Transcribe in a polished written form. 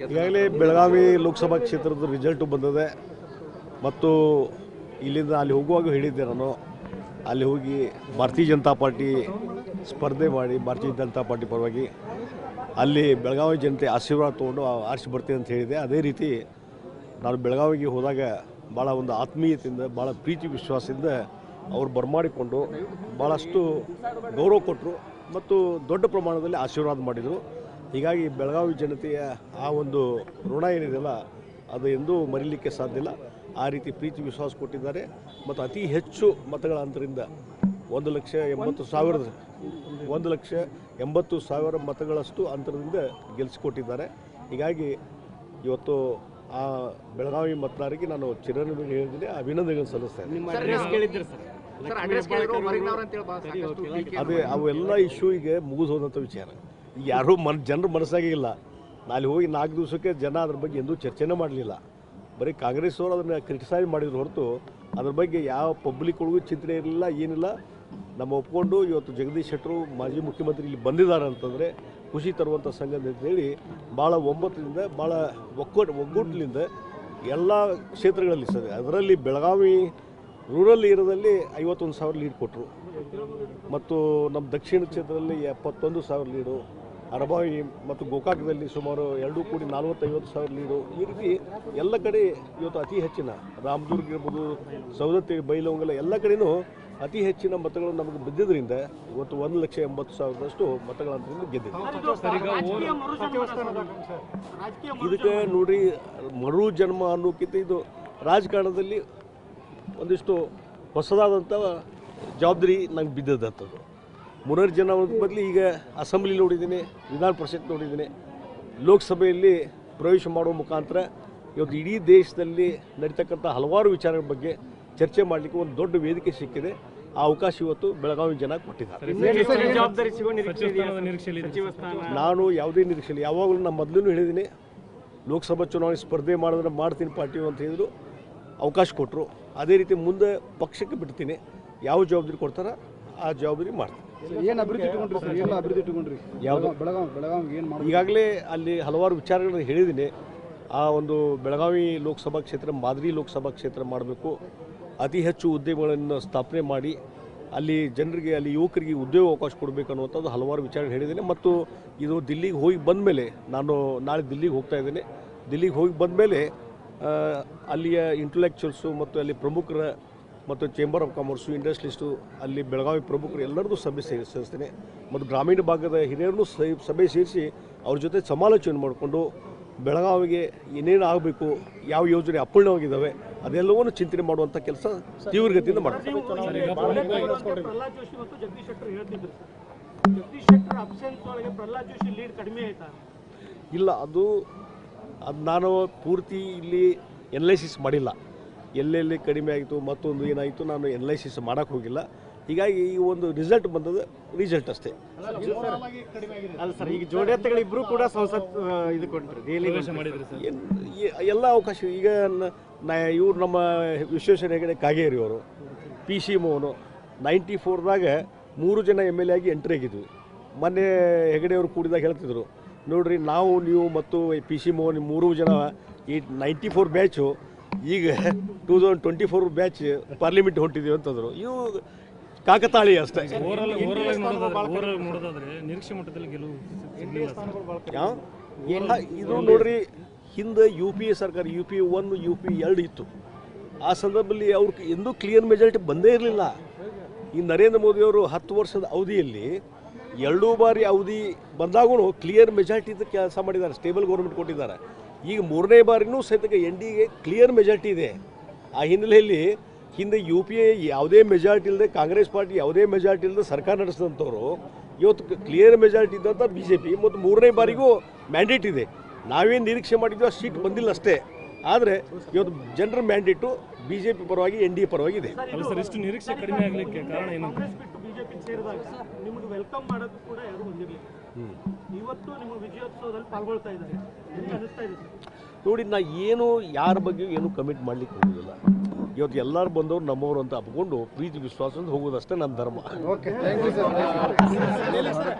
ಈಗಾಗಲೇ ಬೆಳಗಾವಿ ಲೋಕಸಭಾ ಕ್ಷೇತ್ರದ ರಿಸಲ್ಟು ಬಂದಿದೆ ಮತ್ತು ಇಲ್ಲಿಂದ ಅಲ್ಲಿ ಹೋಗುವಾಗ ಹೇಳಿದ್ದೆ ನಾನು ಅಲ್ಲಿ ಹೋಗಿ ಭಾರತೀಯ ಜನತಾ ಪಾರ್ಟಿ ಸ್ಪರ್ಧೆ ಮಾಡಿ ಭಾರತೀಯ ಜನತಾ ಪಾರ್ಟಿ ಪರವಾಗಿ ಅಲ್ಲಿ ಬೆಳಗಾವಿ ಜನತೆ ಆಶೀರ್ವಾದ ತೊಗೊಂಡು ಆರಿಸಿ ಬರ್ತೀನಿ ಅಂತ ಹೇಳಿದೆ. ಅದೇ ರೀತಿ ನಾನು ಬೆಳಗಾವಿಗೆ ಹೋದಾಗ ಭಾಳ ಒಂದು ಆತ್ಮೀಯತೆಯಿಂದ ಭಾಳ ಪ್ರೀತಿ ವಿಶ್ವಾಸದಿಂದ ಅವರು ಬರಮಾಡಿಕೊಂಡು ಭಾಳಷ್ಟು ಗೌರವ ಕೊಟ್ಟರು ಮತ್ತು ದೊಡ್ಡ ಪ್ರಮಾಣದಲ್ಲಿ ಆಶೀರ್ವಾದ ಮಾಡಿದರು. ಹೀಗಾಗಿ ಬೆಳಗಾವಿ ಜನತೆಯ ಆ ಒಂದು ಋಣ ಏನಿದೆಯಲ್ಲ ಅದು ಎಂದೂ ಮರೀಲಿಕ್ಕೆ ಸಾಧ್ಯ ಇಲ್ಲ. ಆ ರೀತಿ ಪ್ರೀತಿ ವಿಶ್ವಾಸ ಕೊಟ್ಟಿದ್ದಾರೆ ಮತ್ತು ಅತಿ ಹೆಚ್ಚು ಮತಗಳ ಅಂತರಿಂದ 1,80,000 ಮತಗಳಷ್ಟು ಅಂತರದಿಂದ ಗೆಲ್ಲಿಸಿಕೊಟ್ಟಿದ್ದಾರೆ. ಹೀಗಾಗಿ ಇವತ್ತು ಆ ಬೆಳಗಾವಿ ಮತದಾರರಿಗೆ ನಾನು ಚಿರಋಣಿ ಹೇಳಿದ್ದೀನಿ, ಅಭಿನಂದನೆಗಳನ್ನು ಸಲ್ಲಿಸ್ತೇನೆ. ಅದೇ ಅವೆಲ್ಲ ಇಶ್ಯೂ ಈಗ ಮುಗಿದು ಹೋದಂಥ ವಿಚಾರ. ಈಗ ಯಾರೂ ಜನರ ಮನಸ್ಸಾಗೇ ಇಲ್ಲ. ನಾಳೆ ಹೋಗಿ 4 ದಿವಸಕ್ಕೆ ಜನ ಅದ್ರ ಬಗ್ಗೆ ಎಂದೂ ಚರ್ಚೆನೇ ಮಾಡಲಿಲ್ಲ. ಬರೀ ಕಾಂಗ್ರೆಸ್ ಅವರು ಅದನ್ನು ಕ್ರಿಟಿಸೈಸ್ ಮಾಡಿದ್ರು ಹೊರತು ಅದ್ರ ಬಗ್ಗೆ ಯಾವ ಪಬ್ಲಿಕ್ ಒಳಗೂ ಚಿಂತನೆ ಇರಲಿಲ್ಲ, ಏನಿಲ್ಲ. ನಮ್ಮ ಒಪ್ಕೊಂಡು ಇವತ್ತು ಜಗದೀಶ್ ಶೆಟ್ಟರು ಮಾಜಿ ಮುಖ್ಯಮಂತ್ರಿ ಇಲ್ಲಿ ಬಂದಿದ್ದಾರೆ ಅಂತಂದರೆ ಖುಷಿ ತರುವಂಥ ಸಂಗತಿ ಅಂತೇಳಿ ಭಾಳ ಒಮ್ಮತದಿಂದ ಭಾಳ ಒಗ್ಗೂಟಲಿಂದ ಎಲ್ಲ ಕ್ಷೇತ್ರಗಳಲ್ಲಿ ಸರ್, ಅದರಲ್ಲಿ ಬೆಳಗಾವಿ ರೂರಲ್ ಏರಿಯಾದಲ್ಲಿ 51,000 ಲೀಡ್ ಕೊಟ್ಟರು ಮತ್ತು ನಮ್ಮ ದಕ್ಷಿಣ ಕ್ಷೇತ್ರದಲ್ಲಿ 71,000 ಲೀಡು, ಅರಬಾವಿ ಮತ್ತು ಗೋಕಾಕದಲ್ಲಿ ಸುಮಾರು 2 ಕೂಡಿ 40-50,000 ಲೀಡು. ಈ ರೀತಿ ಎಲ್ಲ ಕಡೆ ಇವತ್ತು ಅತಿ ಹೆಚ್ಚಿನ ರಾಮದುರ್ಗ ಇರ್ಬೋದು, ಸೌದತ್ತಿ, ಬೈಲಹೊಂಗಲ ಎಲ್ಲ ಕಡೆಯೂ ಅತಿ ಹೆಚ್ಚಿನ ಮತಗಳು ನಮಗೆ ಬಿದ್ದಿದ್ದರಿಂದ ಇವತ್ತು 1,80,000 ಮತಗಳಂತ ಗೆದ್ದಿದೆ. ಇದಕ್ಕೆ ನೋಡ್ರಿ, ಮರು ಜನ್ಮ ಅನ್ನೋಕ್ಕಿಂತ ಇದು ರಾಜಕಾರಣದಲ್ಲಿ ಒಂದಿಷ್ಟು ಹೊಸದಾದಂಥ ಜವಾಬ್ದಾರಿ ನಂಗೆ ಬಿದ್ದದಂಥದ್ದು. ಪುನರ್ಜನ್ಮದ ಬದಲು ಈಗ ಅಸೆಂಬ್ಲಿ ನೋಡಿದ್ದೀನಿ, ವಿಧಾನ ಪರಿಷತ್ ನೋಡಿದ್ದೀನಿ, ಲೋಕಸಭೆಯಲ್ಲಿ ಪ್ರವೇಶ ಮಾಡುವ ಮುಖಾಂತರ ಇವತ್ತು ಇಡೀ ದೇಶದಲ್ಲಿ ನಡೀತಕ್ಕಂಥ ಹಲವಾರು ವಿಚಾರಗಳ ಬಗ್ಗೆ ಚರ್ಚೆ ಮಾಡಲಿಕ್ಕೆ ಒಂದು ದೊಡ್ಡ ವೇದಿಕೆ ಸಿಕ್ಕಿದೆ. ಆ ಅವಕಾಶ ಇವತ್ತು ಬೆಳಗಾವಿ ಜನ ಕೊಟ್ಟಿದ್ದಾರೆ. ನಾನು ಯಾವುದೇ ನಿರೀಕ್ಷೆ ಇಲ್ಲ. ಯಾವಾಗಲೂ ನಾನು ಮೊದಲು ಹೇಳಿದ್ದೀನಿ, ಲೋಕಸಭಾ ಚುನಾವಣೆ ಸ್ಪರ್ಧೆ ಮಾಡಿದ್ರೆ ಮಾಡ್ತೀನಿ ಪಾರ್ಟಿ ಅಂತ ಹೇಳಿದ್ರು, ಅವಕಾಶ ಕೊಟ್ಟರು. ಅದೇ ರೀತಿ ಮುಂದೆ ಪಕ್ಷಕ್ಕೆ ಬಿಡ್ತೀನಿ. ಯಾವ ಜವಾಬ್ದಾರಿ ಕೊಡ್ತಾರ ಆ ಜವಾಬ್ದಾರಿ ಮಾಡ್ತೀನಿ. ಏನು ಅಭಿವೃದ್ಧಿ ಇಟ್ಕೊಂಡ್ರಿ ಸರ್? ಎಲ್ಲ ಅಭಿವೃದ್ಧಿ ಇಟ್ಕೊಂಡ್ರಿ ಯಾವುದು ಬೆಳಗಾವಿ ಏನು ಮಾಡಿ ಈಗಾಗಲೇ ಅಲ್ಲಿ ಹಲವಾರು ವಿಚಾರಗಳನ್ನು ಹೇಳಿದ್ದೀನಿ. ಆ ಒಂದು ಬೆಳಗಾವಿ ಲೋಕಸಭಾ ಕ್ಷೇತ್ರ ಮಾದರಿ ಲೋಕಸಭಾ ಕ್ಷೇತ್ರ ಮಾಡಬೇಕು, ಅತಿ ಹೆಚ್ಚು ಉದ್ಯಮಗಳನ್ನು ಸ್ಥಾಪನೆ ಮಾಡಿ ಅಲ್ಲಿ ಜನರಿಗೆ, ಅಲ್ಲಿ ಯುವಕರಿಗೆ ಉದ್ಯೋಗ ಅವಕಾಶ ಕೊಡಬೇಕು ಅನ್ನುವಂಥದ್ದು ಹಲವಾರು ವಿಚಾರ ಹೇಳಿದ್ದೇನೆ. ಮತ್ತು ಇದು ದಿಲ್ಲಿಗೆ ಹೋಗಿ ಬಂದ ಮೇಲೆ, ನಾನು ನಾಳೆ ದಿಲ್ಲಿಗೆ ಹೋಗ್ತಾ ಇದ್ದೇನೆ. ದಿಲ್ಲಿಗೆ ಹೋಗಿ ಬಂದ ಮೇಲೆ ಅಲ್ಲಿಯ ಇಂಟಲೆಕ್ಚುಯಲ್ಸು ಮತ್ತು ಅಲ್ಲಿ ಪ್ರಮುಖರ ಮತ್ತು ಚೇಂಬರ್ ಆಫ್ ಕಾಮರ್ಸು, ಇಂಡಸ್ಟ್ರಿಸ್ಟು, ಅಲ್ಲಿ ಬೆಳಗಾವಿ ಪ್ರಮುಖರು ಎಲ್ಲರದ್ದು ಸಭೆ ಸೇರಿಸ್ತೇನೆ ಮತ್ತು ಗ್ರಾಮೀಣ ಭಾಗದ ಹಿರಿಯರನ್ನು ಸಭೆ ಸೇರಿಸಿ ಅವ್ರ ಜೊತೆ ಸಮಾಲೋಚನೆ ಮಾಡಿಕೊಂಡು ಬೆಳಗಾವಿಗೆ ಏನೇನು ಆಗಬೇಕು, ಯಾವ ಯೋಜನೆ ಅಪೂರ್ಣವಾಗಿದ್ದಾವೆ ಅದೆಲ್ಲವನ್ನೂ ಚಿಂತನೆ ಮಾಡುವಂಥ ಕೆಲಸ ತೀವ್ರಗತಿಯಿಂದ ಮಾಡ್ತಾರೆ. ಇಲ್ಲ, ಅದು ನಾನು ಪೂರ್ತಿ ಇಲ್ಲಿ ಎನಲೈಸಿಸ್ ಮಾಡಿಲ್ಲ. ಎಲ್ಲೆಲ್ಲಿ ಕಡಿಮೆ ಆಯಿತು, ಮತ್ತೊಂದು ಏನಾಯಿತು, ನಾನು ಎನಲೈಸಿಸ್ ಮಾಡೋಕ್ಕೆ ಹೋಗಿಲ್ಲ. ಹೀಗಾಗಿ ಈ ಒಂದು ರಿಸಲ್ಟ್ ಬಂದದ್ದು ರಿಸಲ್ಟ್ ಅಷ್ಟೇ. ಅಲ್ಲ ಸರ್, ಈಗ ಜೋಡೇತಗಳಿಬ್ಬರು ಕೂಡ ಸಂಸತ್ ಇದು ಕೊಟ್ಟರು, ಎಲ್ಲ ಅವಕಾಶ. ಈಗ ಇವ್ರು ನಮ್ಮ ವಿಶ್ವೇಶ್ವರ ಹೆಗಡೆ ಕಾಗೇರಿ ಅವರು, PC ಮೋಹನು 94ದಾಗ 3 ಜನ MLA ಆಗಿ ಎಂಟ್ರಿ ಆಗಿದ್ವಿ. ಮೊನ್ನೆ ಹೆಗಡೆಯವರು ಕೂಡಿದಾಗ ಹೇಳ್ತಿದ್ರು, ನೋಡ್ರಿ ನಾವು ನೀವು ಮತ್ತು PC ಮೋಹನ್ 3 ಜನ ಈ 94 ಬ್ಯಾಚು ಈಗ 2024 ಬ್ಯಾಚ್ ಪಾರ್ಲಿಮೆಂಟ್ ಹೊಂಟಿದ್ದೀವಿ ಅಂತಂದರು. ಇವು ಕಾಕತಾಳಿ ಅಷ್ಟೇ. ಇದು ನೋಡ್ರಿ, ಹಿಂದೆ UPA ಸರ್ಕಾರ UPA 1 UPA 2 ಇತ್ತು. ಆ ಸಂದರ್ಭದಲ್ಲಿ ಅವ್ರಿಗೆ ಎಂದೂ ಕ್ಲಿಯರ್ ಮೆಜಾರಿಟಿ ಬಂದೇ ಇರಲಿಲ್ಲ. ಈ ನರೇಂದ್ರ ಮೋದಿಯವರು 10 ವರ್ಷದ ಅವಧಿಯಲ್ಲಿ 2 ಬಾರಿ ಅವಧಿ ಬಂದಾಗೂ ಕ್ಲಿಯರ್ ಮೆಜಾರಿಟಿ ಕೆಲಸ ಮಾಡಿದ್ದಾರೆ, ಸ್ಟೇಬಲ್ ಗೌರ್ಮೆಂಟ್ ಕೊಟ್ಟಿದ್ದಾರೆ. ಈಗ 3ನೇ ಬಾರಿನೂ ಸಹಿತ NDAಗೆ ಕ್ಲಿಯರ್ ಮೆಜಾರಿಟಿ ಇದೆ. ಆ ಹಿನ್ನೆಲೆಯಲ್ಲಿ ಹಿಂದೆ UPA ಯಾವುದೇ ಮೆಜಾರಿಟಿ ಇಲ್ಲದೆ, ಕಾಂಗ್ರೆಸ್ ಪಾರ್ಟಿ ಯಾವುದೇ ಮೆಜಾರಿಟಿ ಇಲ್ಲದೆ ಸರ್ಕಾರ ನಡೆಸಿದಂಥವ್ರು ಇವತ್ತು ಕ್ಲಿಯರ್ ಮೆಜಾರಿಟಿ ಇದ್ದಂಥ BJP ಮತ್ತು 3ನೇ ಬಾರಿಗೂ ಮ್ಯಾಂಡೇಟ್ ಇದೆ. ನಾವೇನು ನಿರೀಕ್ಷೆ ಮಾಡಿದ್ವಿ ಆ ಸೀಟ್ ಬಂದಿಲ್ಲ ಅಷ್ಟೇ. ಆದರೆ ಇವತ್ತು ಜನರ ಮ್ಯಾಂಡೇಟು BJP ಪರವಾಗಿ NDA ಪರವಾಗಿ ಇದೆ. ಇಷ್ಟು ನಿರೀಕ್ಷೆ ಕಡಿಮೆ ಆಗಲಿಕ್ಕೆ ಕಾರಣ ಏನು? ನಿಮಗೆ ವೆಲ್ಕಮ್ ಮಾಡೋದು ಕೂಡ ಯಾರು ಬಂದಿರಲಿಲ್ಲ. ಇವತ್ತು ನಿಮ್ಮ ವಿಜಯೋತ್ಸವದಲ್ಲಿ ಪಾಲ್ಗೊಳ್ತಾ ಇದ್ದಾರೆ, ಅನಿಸ್ತಾ ಇದೆ ನೋಡಿ. ನಾ ಏನು ಯಾರ ಬಗ್ಗೆ ಏನು ಕಮಿಟ್ ಮಾಡ್ಲಿಕ್ಕೆ ಹೋಗೋದಿಲ್ಲ. ಇವತ್ತು ಎಲ್ಲರೂ ಬಂದವರು ನಮ್ಮವರು ಅಂತ ಅಪ್ಕೊಂಡು ಪ್ರೀತಿ ವಿಶ್ವಾಸದಿಂದ ಹೋಗೋದಷ್ಟೇ ನನ್ನ ಧರ್ಮ. Okay, thank you sir.